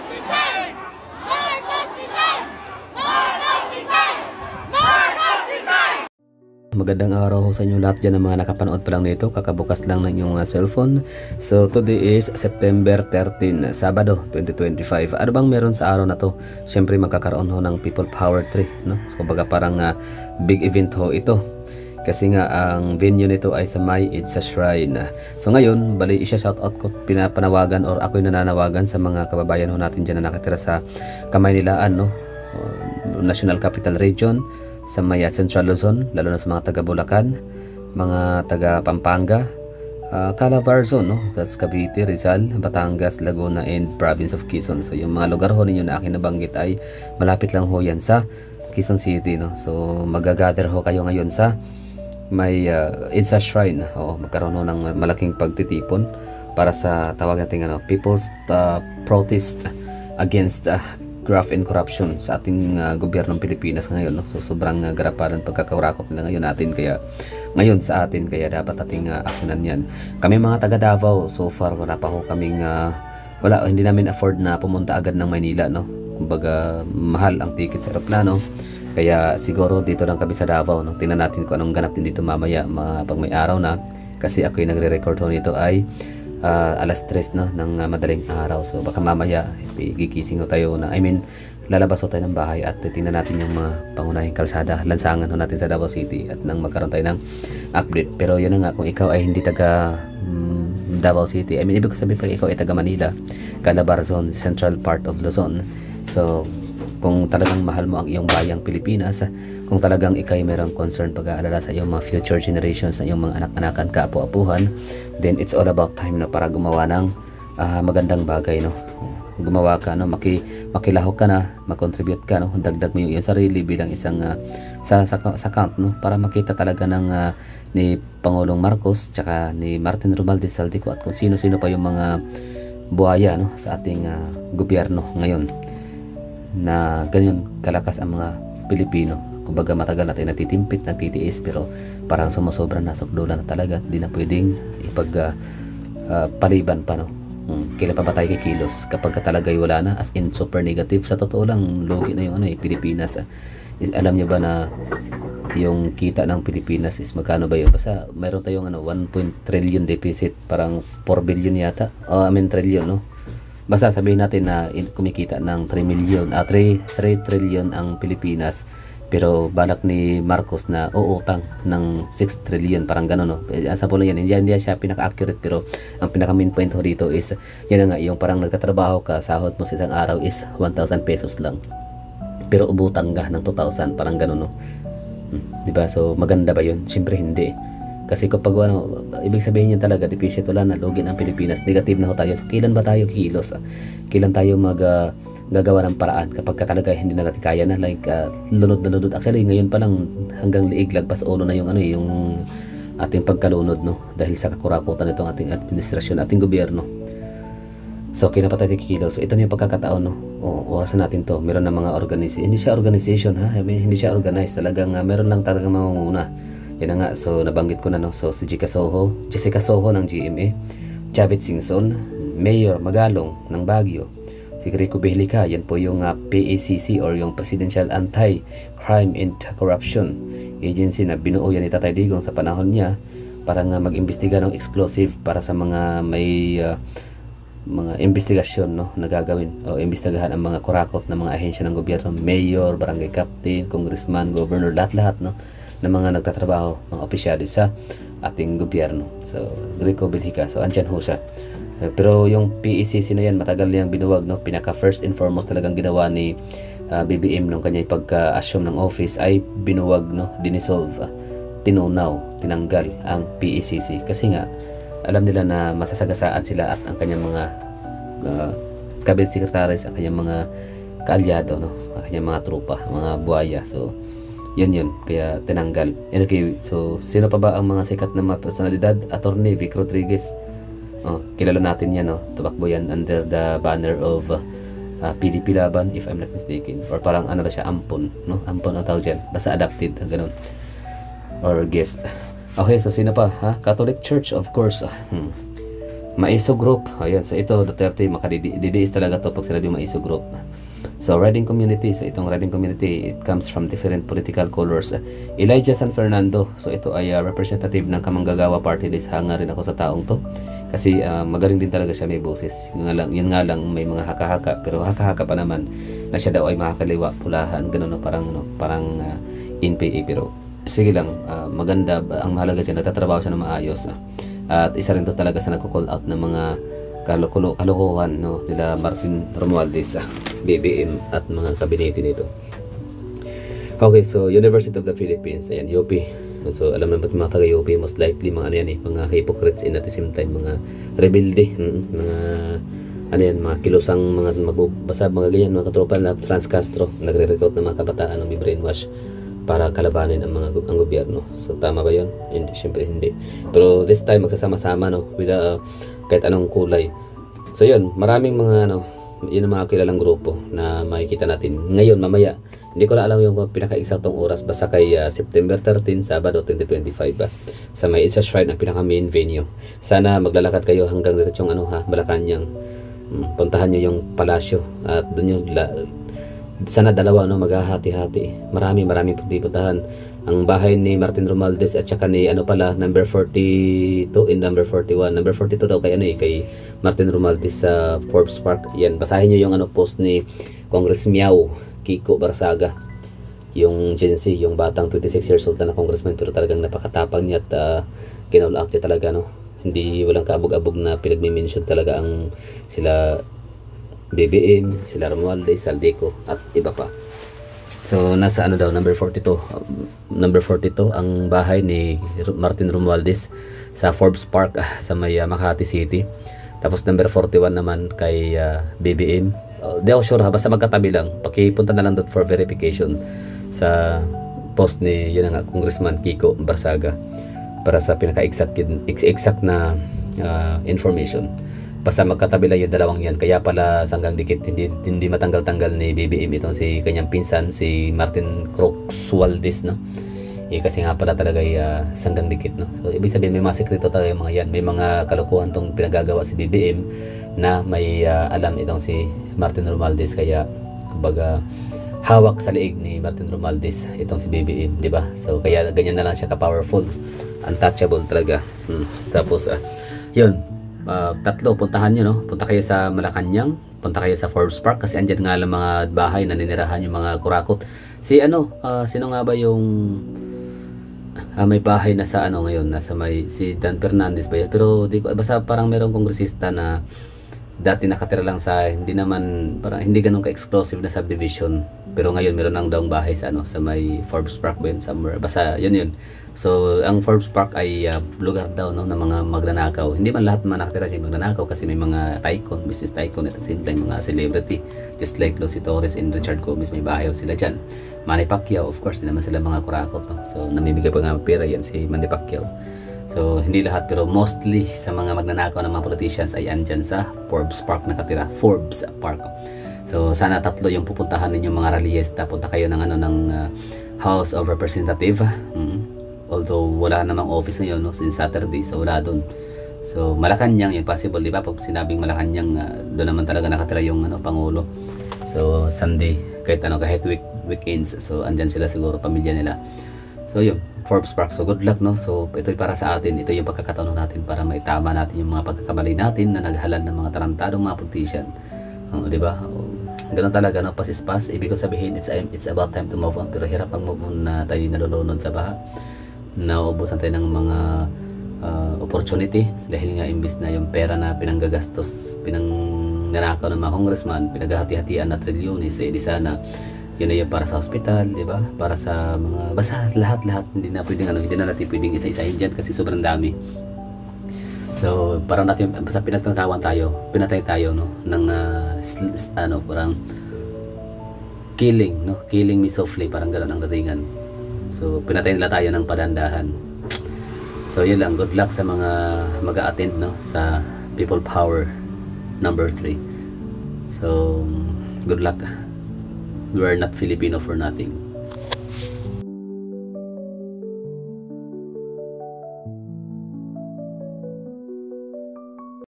resign! Marcos resign! Marcos resign! Marcos resign! Magandang araw ho sa inyo lahat dyan ng mga nakapanood pa lang nito, kakabukas lang ng inyong cellphone. So today is September 13, Sabado 2025. Ano bang meron sa araw na to? Siyempre magkakaroon ho ng People Power 3, no? So kumbaga parang big event ho ito. Kasi nga ang venue nito ay sa May Idsa Shrine. So ngayon, bali isa-shoutout ko, pinapanawagan or ako'y nananawagan sa mga kababayan ho natin dyan na nakatira sa Kamaynilaan, no? National Capital Region, sa may Central Luzon, lalo na sa mga taga Bulacan, mga taga Pampanga, Calabar Zone, no? That's Cavite, Rizal, Batangas, Laguna, and Province of Quezon. So yung mga lugar ho ninyo na akin nabanggit ay malapit lang ho yan sa Quezon City, no? So magagather ho kayo ngayon sa may Idsa Shrine. Magkaroon ho ng malaking pagtitipon para sa tawag natin People's Protest against graft and corruption sa ating gobyernong Pilipinas ngayon, no? So sobrang garaparan pagkakarakot nila ngayon natin, kaya ngayon sa atin, kaya dapat ating akunan yan. Kami mga taga Davao, so far wala pa ho kaming hindi namin afford na pumunta agad ng Maynila, no? Kumbaga mahal ang ticket sa eroplano, kaya siguro dito lang kami sa Davao, no? Tingnan natin kung anong ganap din dito mamaya pag may araw na, kasi ako yung nagre-record ho nito ay alas 3 no, ng madaling araw. So baka mamaya gigising ho tayo na, lalabas ho tayo ng bahay at tingnan natin yung mga pangunahing kalsada, lansangan ho natin sa Davao City, at nang magkaroon tayo ng update. Pero yun na nga, kung ikaw ay hindi taga Davao City, ibig ko sabihin pag ikaw ay taga Manila, Calabar Zone, central part of Luzon, so kung talagang mahal mo ang iyong bayang Pilipinas, kung talagang ikay mayroong concern pag-aalala sa iyong mga future generations, sa iyong mga anak-anakan, kaapu-apuhan, then it's all about time, no, para gumawa ng magandang bagay, no? Gumawa ka, no? Makilahok ka na, mag-contribute ka, no? Dagdag mo yung iyong sarili bilang isang sa account, no? Para makita talaga ng ni Pangulong Marcos tsaka ni Martin Romualdez Saldico at kung sino-sino pa yung mga buhaya, no, sa ating gobyerno ngayon, na ganyan kalakas ang mga Pilipino. Kumbaga matagal natin natitimpit, nagtitiis, pero parang sumusobra na, sukdulan na talaga, hindi na pwedeng paliban pa, no? Kailan pa ba tayo kikilos kapag talaga'y wala na, as in super negative? Sa totoo lang, logi na yung Pilipinas. Alam nyo ba na yung kita ng Pilipinas is magkano ba yun? Basta mayroon tayong 1 trillion deficit, parang 4 billion yata, trillion, no? Basta sabihin natin na kumikita ng 3 trillion ang Pilipinas, pero balak ni Marcos na uutang ng 6 trillion, parang gano'n, no? Sa po yan, hindi siya pinaka-accurate, pero ang pinaka-main point ho dito is, yan nga, yung parang nagtatrabaho ka, sahod mo sa isang araw is 1,000 pesos lang, pero ubutang ka ng 2,000, parang gano'n, no? Diba? So maganda ba yun? Siyempre hindi. Kasi kapag ibig sabihin yun talaga, deficit wala na, login ang Pilipinas, negative na ho tayo. So kailan ba tayo kilos? Kailan tayo gagawa ng paraan kapag talaga hindi na natin kaya na, like lunod na lunod. Actually ngayon pa lang hanggang liig, lagpas ulo na yung yung ating pagkalunod, no, dahil sa kakurakutan nitong ating administrasyon, ating gobyerno. So kailan pa tayo kilos? So ito na yung pagkakataon, no? Orasan natin to. Meron na mga organization, hindi siya organization, hindi siya organized, talagang meron lang talagang mamumuna. Yan na nga, so nabanggit ko na, no? So si Jessica Soho ng GMA, Javit Singson, Mayor Magalong ng Baguio, si Rico Behlica, yan po yung PACC or yung Presidential Anti-Crime and Corruption Agency na binuo yan ni Tatay Digong sa panahon niya para nga mag-imbestiga ng exclusive para sa mga may mga investigasyon, no, na gagawin o imbestigahan ang mga kurakot ng mga ahensya ng gobyerno, mayor, barangay captain, congressman, governor, lahat-lahat, no, ng mga nagtatrabaho, mga opisyales sa ating gobyerno. So Rico Behlica, so andyan ho siya. Pero yung PACC na yan, matagal niyang binuwag, no? Pinaka first and foremost talagang ginawa ni BBM nung kanyang pagka-assume ng office ay binuwag, no? Dinisolve, tinunaw, tinanggal ang PACC. Kasi nga, alam nila na masasagasaan sila at ang kanyang mga cabinet secretaries, ang kanyang mga kaalyado, no? Ang kanyang mga tropa, mga buhaya. So yun, kaya tinanggal. Okay, so sino pa ba ang mga sikat na mga personalidad? Attorney Vic Rodriguez, kilala natin yan, no? Tumakbo yan under the banner of PDP Laban, if I'm not mistaken, or parang ba siya, ampon, no? Ampon ang tawag dyan, basta adapted, ganun, or guest. Okay, so sino pa, Catholic Church, of course. Maiso Group, ayan, so ito Duterte makadidiis talaga to pag sinabi Maiso Group. So riding community, so itong riding community, it comes from different political colors. Elijah San Fernando, so ito ay representative ng Kamanggagawa Party List. Hanga rin ako sa taong to kasi magaling din talaga siya, may boses. Yun nga lang may mga haka-haka, pero haka-haka pa naman na siya daw ay makakaliwa, pulahan, ganun, no, parang NPA, pero sige lang, maganda. Ang mahalaga dyan, nagtatrabaho siya na maayos. At isa rin to talaga sa nagko-call out ng mga kalokohan, no, nila Martin Romualdez, BBM at mga kabinete nito. Okay, so University of the Philippines, ayan, UP. So alam naman mga taga-UP, most likely mga ano yan mga hypocrites, and at the same time mga rebelde, mga ano yan, mga kilosang, mga magbabasa, mga ganyan, mga katropa na Franz Castro, nagre-recruit ng mga kabataan ng may brainwash para kalabanin ang gobyerno. So tama ba 'yon? Hindi, syempre hindi. Pero this time magsasama-sama, no, with kahit anong kulay. So 'yun, maraming mga yun ang mga kilalang grupo na makikita natin ngayon, mamaya. Hindi ko na alam yung pinaka-eksaktong oras, basta kay September 13, Sabado 2025 sa may Isa Shrine, ang pinaka-main venue. Sana maglalakad kayo hanggang diretsong Malacanang. Puntahan niyo yung palasyo at doon yung sana dalawa, no, maghahati-hati. Maraming puntahan. Ang bahay ni Martin Romualdez at saka ni number 42 and number 41. Number 42 daw kay Martin Romualdez sa Forbes Park. Yan, basahin niyo yung post ni Congress Miao Kiko Barsaga. Yung Gen Z, yung batang 26 years old na congressman, pero talagang napakatapang niya at kinaulaak niya talaga, no. Hindi, walang kaabog-abog na pinagmi-mention talaga ang sila BBM, sila Romualdez, Saldico at iba pa. So nasa daw, number 42. Number 42 ang bahay ni Martin Romualdez sa Forbes Park sa may Makati City. Tapos number 41 naman kay BBM. Di ako sure, basta magkatabi lang. Pakipunta na lang doon for verification sa post ni Congressman Kiko Barsaga para sa pinaka-exact na information. Basta magkatabi lang yung dalawang yan. Kaya pala sanggang dikit, hindi matanggal-tanggal ni BBM itong si kanyang pinsan, si Martin Romualdez, no? Kasi nga pala talaga sanggang dikit, no? So ibig sabihin may mga sekreto talaga yung mga yan. May mga kalokohan tong pinagagawa si BBM na may alam itong si Martin Romualdez. Kaya kumbaga hawak sa liig ni Martin Romualdez itong si BBM, di ba? So kaya ganyan na lang siya ka-powerful, untouchable talaga. Tapos yun, tatlo, puntahan nyo, no? Punta kayo sa Malacanang, punta kayo sa Forbes Park kasi andyan nga lang mga bahay na ninirahan yung mga kurakot. Sino nga ba yung may bahay na sa ngayon, nasa may si Dan Fernandez ba yun? Pero di ko, basta parang merong kongresista na dati nakatira lang sa, hindi naman, parang hindi ganun ka-exclusive na subdivision, pero ngayon meron nang daong bahay sa sa may Forbes Park ba yun, somewhere, basta yun. So ang Forbes Park ay lugar daw, no, ng mga magnanakaw. Hindi man lahat man nakatira sa magnanakaw kasi may mga tycoon, business tycoon at the same time mga celebrity, just like Lucy Torres and Richard Gomez, may bahay sila dyan. Manny Pacquiao, of course, hindi naman sila mga kurakot, no? So namimigay pa nga pera yan si Manny Pacquiao. So hindi lahat, pero mostly sa mga magnanakaw ng mga politicians ay andyan sa Forbes Park nakatira. Forbes Park. So sana tatlo yung pupuntahan ninyo mga rallyista. Punta kayo ng ng House of Representative. Although wala namang office ngayon, no, since Saturday, so wala doon. So Malacanang yung possible, di ba? Pag sinabing Malacanang, doon naman talaga nakatira yung Pangulo. So Sunday, kahit weekends, so andyan sila siguro, pamilya nila. So yun, Forbes Park. So good luck, no. So ito'y para sa atin, ito yung pagkakataon natin para maitama natin yung mga pagkakamali natin na naghalan ng mga tarantadong mga politician. Di ba? Ganun talaga, no, pas-is-pas. Ibig ko sabihin, it's about time to move on, pero hirap ang move on na tayo nalulunod sa baha. Nauubusan tayo ng mga opportunity dahil nga imbis na yung pera na pinangnanakaw ng mga congressman, pinaghati-hatian na trilyones, di sana yun na yung para sa hospital, di ba? Para sa mga, basta lahat hindi na pwedeng hindi na natin pwedeng isa-isahin dyan kasi sobrang dami. So parang natin, basta pinatay tayo, no, ng parang killing me softly, parang gano'n ang datingan. So pinatay nila tayo ng padandahan. So yun lang, good luck sa mga mag-a-attend, no, sa People Power number 3. So good luck. We are not Filipino for nothing.